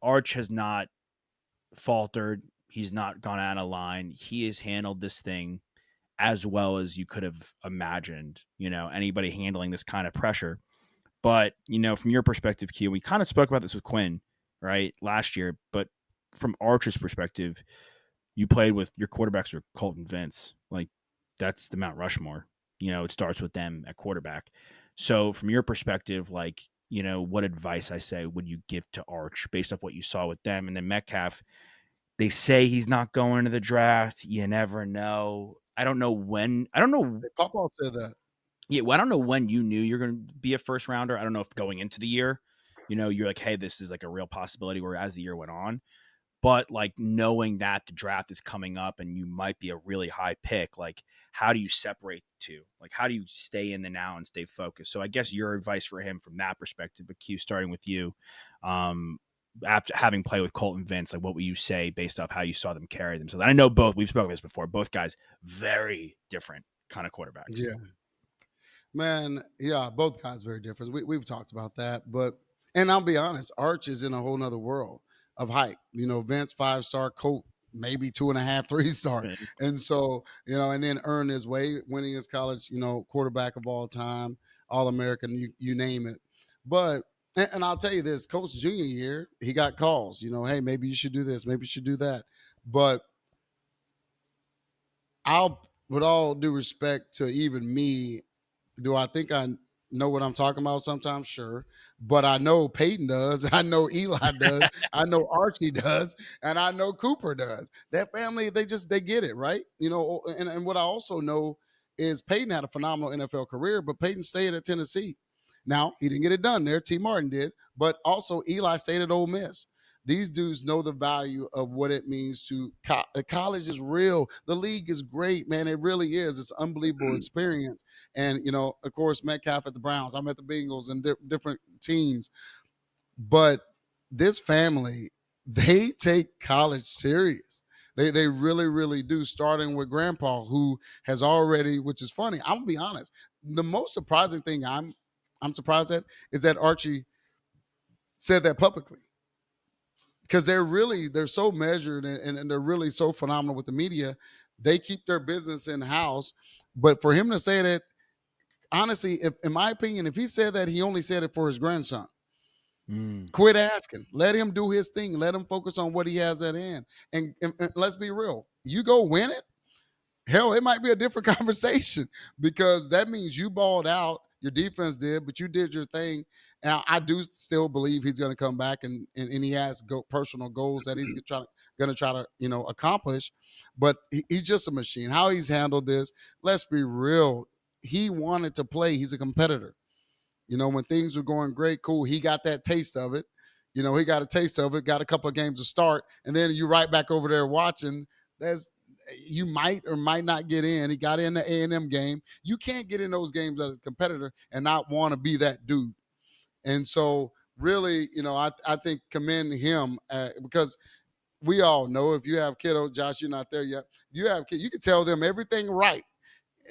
Arch has not faltered. He's not gone out of line. He has handled this thing as well as you could have imagined, anybody handling this kind of pressure. But, from your perspective, Q, we kind of spoke about this with Quinn, right, last year. But from Archer's perspective, you played with your quarterbacks were Colton Vince. Like, that's the Mount Rushmore. It starts with them at quarterback. So from your perspective, what advice would you give to Arch based off what you saw with them? And then Metcalf, they say he's not going into the draft. You never know. I don't know when. I don't know. Papa said that. Yeah, well, I don't know when you knew you're going to be a first rounder. I don't know if going into the year, you're like, hey, this is like a real possibility. Where as the year went on, but like knowing that the draft is coming up and you might be a really high pick, like how do you separate the two? Like how do you stay in the now and stay focused? So I guess your advice for him from that perspective, but Q, starting with you, after having played with Colton Vince, like what would you say based off how you saw them carry themselves? And I know we've spoken about this before, both guys, very different kind of quarterbacks. Yeah. Man, yeah, both guys very different. We've talked about that, and I'll be honest, Arch is in a whole nother world of hype. Vince 5-star, Colt maybe 2.5, 3-star, Right. and so and then earned his way, winning his college, quarterback of all time, All-American, you name it. But and I'll tell you this, Coach's junior year, he got calls. Hey, maybe you should do this, maybe you should do that. But with all due respect to even me, do I think I know what I'm talking about sometimes? Sure. But I know Peyton does. I know Eli does. I know Archie does. And I know Cooper does. That family, they get it, right? And what I also know is Peyton had a phenomenal NFL career, but Peyton stayed at Tennessee. Now, he didn't get it done there. T. Martin did. But also Eli stayed at Ole Miss. These dudes know the value of what it means to college is real. The league is great, man. It really is. It's an unbelievable experience. And, of course, Metcalf at the Browns. I'm at the Bengals and different teams. But this family, they take college serious. They really, really do, starting with Grandpa, who has already, which is funny. I'm going to be honest. The most surprising thing I'm surprised at is that Archie said that publicly. Because they're so measured and they're really so phenomenal with the media. They keep their business in house. But for him to say that, honestly, if in my opinion, if he said that, he only said it for his grandson. Quit asking. Let him do his thing. Let him focus on what he has at hand. And let's be real. You go win it. Hell, it might be a different conversation because that means you balled out. Your defense did, but you did your thing. And I do still believe he's going to come back and he has personal goals that he's going to try to, accomplish. But he's just a machine. How he's handled this, let's be real. He wanted to play. He's a competitor. When things were going great, cool, he got that taste of it. He got a taste of it, got a couple of games to start, and then you're right back over there watching. You might or might not get in. He got in the A&M game. You can't get in those games as a competitor and not want to be that dude. And so really, I think commend him because we all know if you have kiddos, Josh, you're not there yet. You have kids, you can tell them everything right.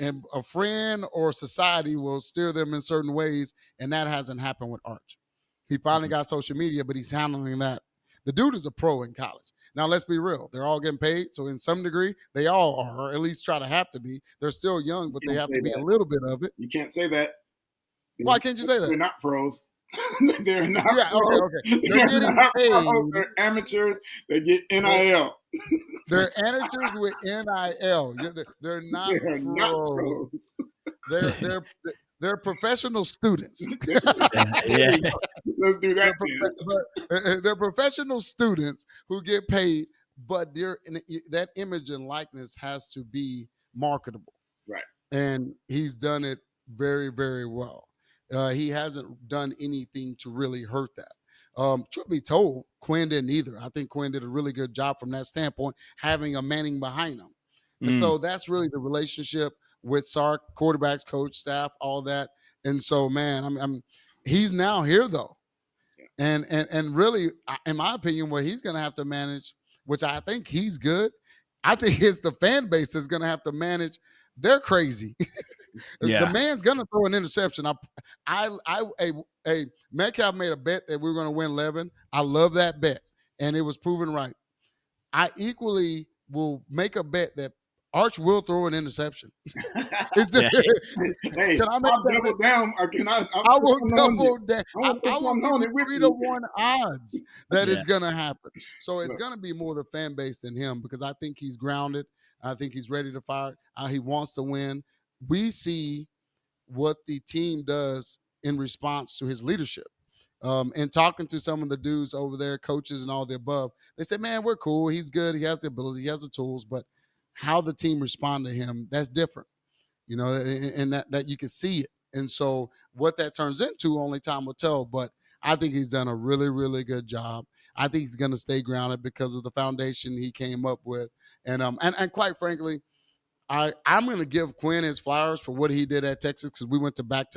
And a friend or society will steer them in certain ways. And that hasn't happened with Arch. He finally got social media, but he's handling that. The dude is a pro in college. Now, let's be real. They're all getting paid. So in some degree, they all are, or at least try to have to be. They're still young, but they have to be a little bit of it. You can't say that. Why can't you say that? They're not pros. They're not pros. Okay. They're getting paid. Pros. They're amateurs. They get NIL. They're amateurs with NIL. They're not pros. They're professional students. Yeah. Let's do that. They're professional students who get paid, but that image and likeness has to be marketable. Right. And he's done it very, very well. He hasn't done anything to really hurt that. Truth be told, Quinn didn't either. I think Quinn did a really good job from that standpoint, having a Manning behind him. And so that's really the relationship with Sark, quarterbacks, coach, staff, all that. And so, man, he's now here though. Yeah. And really, in my opinion, what he's going to have to manage, which I think he's good, I think it's the fan base is going to have to manage. They're crazy. Yeah. The man's going to throw an interception. Metcalf made a bet that we were going to win 11. I love that bet. and it was proven right. I equally will make a bet that Arch will throw an interception. Yeah. Hey, Can I make I'll that double down. Or can I? I'll I put will something on you. double that. I want to put I will something give on you it with 3 to you. 1 odds that Yeah. it's gonna happen. So it's Look, gonna be more the fan base than him because I think he's grounded. I think he's ready to fire. He wants to win. We see what the team does in response to his leadership. And talking to some of the dudes over there, coaches and all the above, they say, "Man, we're cool. He's good. He has the ability. He has the tools." But how the team respond to him, that's different, and that you can see it. And so what that turns into, only time will tell. But I think he's done a really, really good job. I think he's going to stay grounded because of the foundation he came up with. And quite frankly, I'm going to give Quinn his flowers for what he did at Texas because we went to back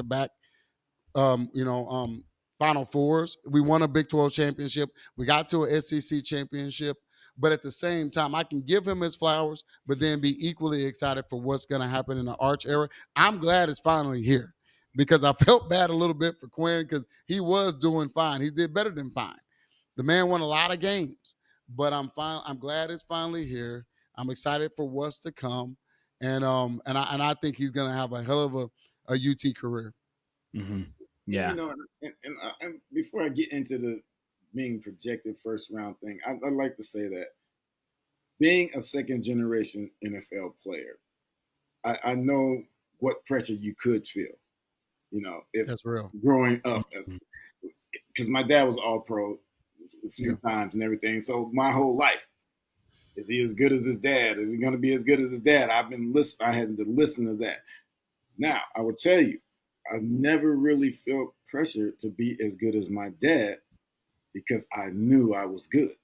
um, you know, um, Final Fours. We won a Big 12 championship. We got to a SEC championship. But at the same time, I can give him his flowers, but then be equally excited for what's going to happen in the Arch era. I'm glad it's finally here because I felt bad a little bit for Quinn because he was doing fine. He did better than fine. The man won a lot of games, but I'm glad it's finally here. I'm excited for what's to come, and I think he's going to have a hell of a UT career. Mm-hmm. you Yeah. know, and before I get into the being projected first round thing, I'd like to say that being a second generation NFL player, I know what pressure you could feel. If That's real. growing up, Mhm. because my dad was all pro a few Yeah. times and everything. So my whole life, is he as good as his dad? Is he going to be as good as his dad? I had to listen to that. Now, I will tell you, I never really felt pressure to be as good as my dad because I knew I was good.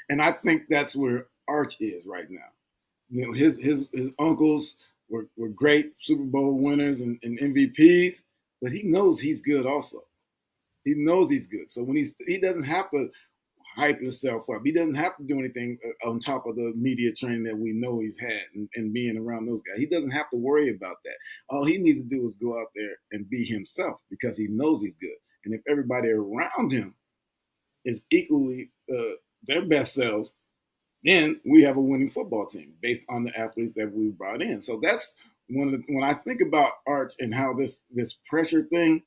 And I think that's where Arch is right now. His uncles were great Super Bowl winners and MVPs, but he knows he's good also. He knows he's good. So when he doesn't have to hype himself up. He doesn't have to do anything on top of the media training that we know he's had and being around those guys. He doesn't have to worry about that. All he needs to do is go out there and be himself because he knows he's good. And if everybody around him is equally their best selves, then we have a winning football team based on the athletes that we brought in. So that's when I think about Arch and how this pressure thing,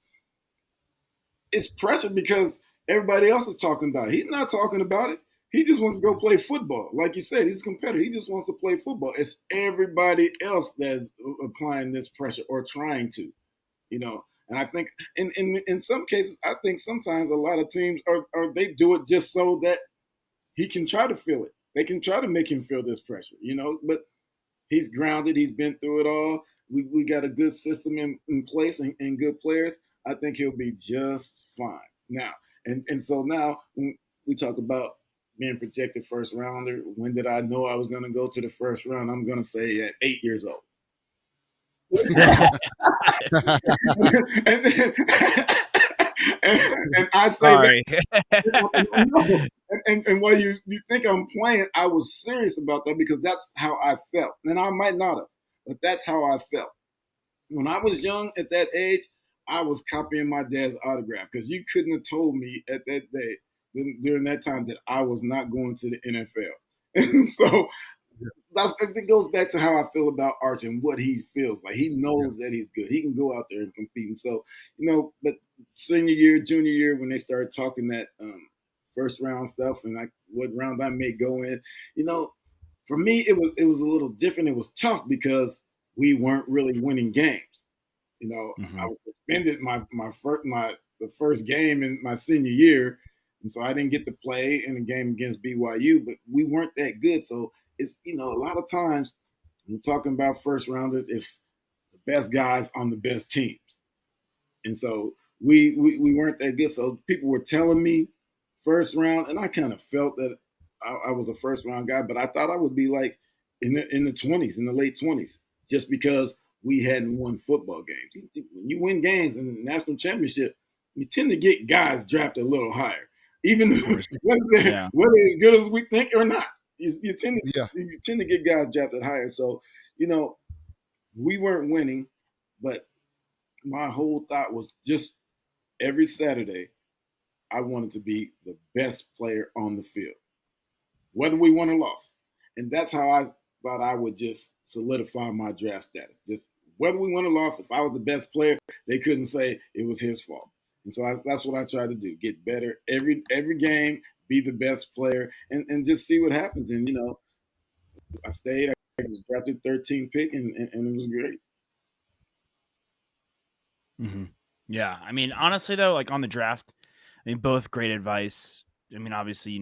it's pressure because everybody else is talking about it. He's not talking about it. He just wants to go play football. Like you said, he's a competitor. He just wants to play football. It's everybody else that's applying this pressure or trying to. And I think in some cases, I think sometimes a lot of teams are they do it just so that he can try to feel it. They can try to make him feel this pressure. But he's grounded. He's been through it all. We got a good system in place and good players. I think he'll be just fine. Now, and so now when we talk about being projected first rounder, when did I know I was going to go to the first round? I'm going to say at 8 years old. and, and I say that. Sorry. No. And while you think I'm playing, I was serious about that because that's how I felt. And I might not have, but that's how I felt. When I was young at that age, I was copying my dad's autograph because you couldn't have told me at that day during that time that I was not going to the NFL. And so it goes back to how I feel about Arch and what he feels like. He Yeah. knows that he's good. He can go out there and compete. And so, but senior year, junior year, when they started talking that first round stuff and what round I may go in, for me it was a little different. It was tough because we weren't really winning games. I Mhm. was suspended the first game in my senior year, and so I didn't get to play in a game against BYU. But we weren't that good, so it's a lot of times when we're talking about first rounders, it's the best guys on the best teams, and so we weren't that good. So people were telling me first round, and I kind of felt that I was a first round guy, but I thought I would be like in the 20s, in the late 20s, just because we hadn't won football games. When you win games in the national championship, you tend to get guys drafted a little higher, even Of course. whether Yeah. as good as we think or not. You tend Yeah. to get guys drafted higher. So you know we weren't winning, but my whole thought was just every Saturday I wanted to be the best player on the field, whether we won or lost. And that's how I thought I would just solidify my draft status. Just whether we won or lost, if I was the best player, they couldn't say it was his fault. And so that's what I try to do: get better every game, be the best player, and just see what happens. And I stayed. I was drafted 13th pick, and it was great. Mm-hmm. Yeah, I mean, honestly though, like on the draft, I mean, both great advice. I mean, obviously,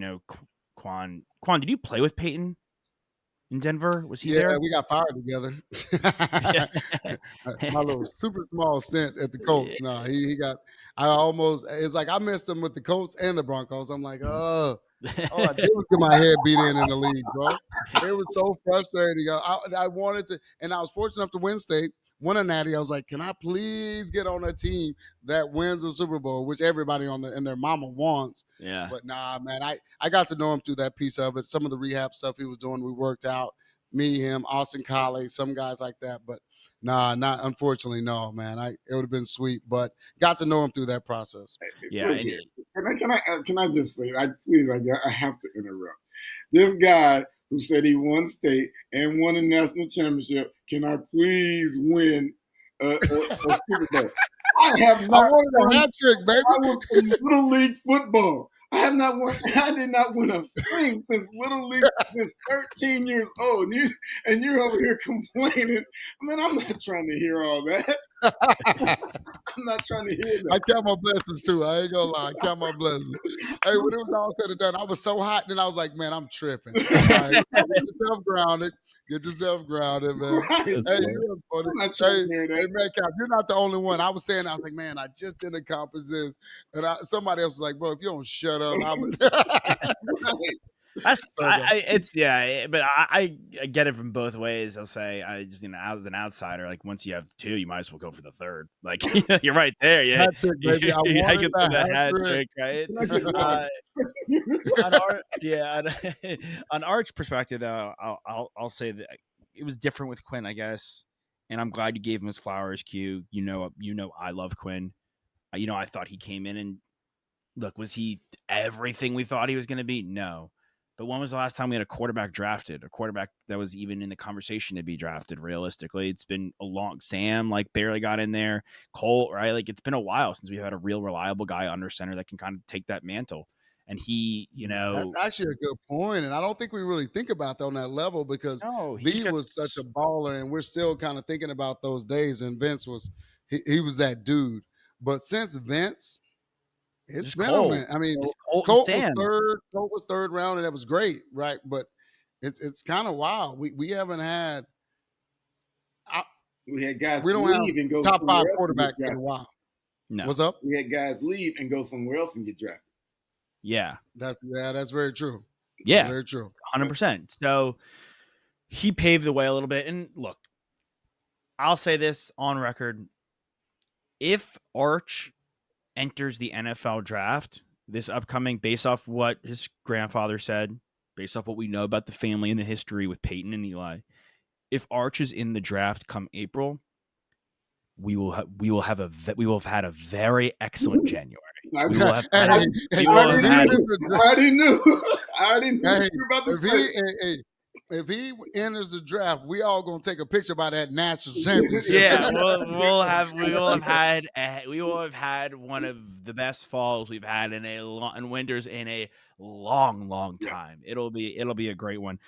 Quan. Quan, did you play with Peyton in Denver? Was he Yeah, there? we got fired together. My little super small stint at the Colts. No, he got. It's like I missed him with the Colts and the Broncos. I'm like, oh. All I did was get my head beat in the league, bro. It was so frustrating. I wanted to, and I was fortunate enough to win state, win a natty. I was like, can I please get on a team that wins the Super Bowl, which everybody in their mama wants. Yeah. But nah, man, I got to know him through that piece of it. Some of the rehab stuff he was doing, we worked out. Me, him, Austin Collie, some guys like that. But nah, not unfortunately, no, man. It would have been sweet, but got to know him through that process. Yeah. Can I just say, I have to interrupt. This guy who said he won state and won a national championship, can I please win a Super Bowl? I have not. I wanted a hat trick, baby. I was in Little League football. I did not win a thing since Little League, since 13 years old. And you're over here complaining. I mean, I'm not trying to hear all that. I'm not trying to hear that. I count my blessings too. I ain't gonna lie. I count my blessings. Hey, when it was all said and done, I was so hot. Then I was like, man, I'm tripping. All right, get yourself grounded. Get yourself grounded, man. Right. Hey, Hey, Metcalf, you're not the only one. I was like, man, I just didn't accomplish this. And somebody else was like, bro, if you don't shut up, I would. But I get it from both ways. I'll say I just as an outsider, like once you have two, you might as well go for the third. Like you're right there. Yeah, hat trick, baby. I get the hat trick, right? On Arch's perspective, though, I'll say that it was different with Quinn, I guess, and I'm glad you gave him his flowers. Q, I love Quinn. I thought he came in and look, was he everything we thought he was going to be? No. But when was the last time we had a quarterback drafted? A quarterback that was even in the conversation to be drafted, realistically? It's been a long... Sam, barely got in there. Cole, right? It's been a while since we've had a real reliable guy under center that can kind of take that mantle. And he, That's actually a good point. And I don't think we really think about that on that level because V was such a baller and we're still kind of thinking about those days. And Vince he was that dude. But since Vince... It's been a minute. I mean, Colt was third round, and that was great, right? But it's kind of wild. We haven't had. We had guys we don't leave have and go top 5 quarterbacks in a while. No. What's up? We had guys leave and go somewhere else and get drafted. Yeah, that's very true. Yeah, very true. 100%. So he paved the way a little bit. And look, I'll say this on record: if Arch enters the NFL draft this upcoming, based off what his grandfather said, based off what we know about the family and the history with Peyton and Eli, if Arch is in the draft come April, we will have had a very excellent January. I already knew about this. If he enters the draft, we all gonna take a picture by that national championship. Yeah, we will have had one of the best falls we've had and winters in a long time. It'll be a great one.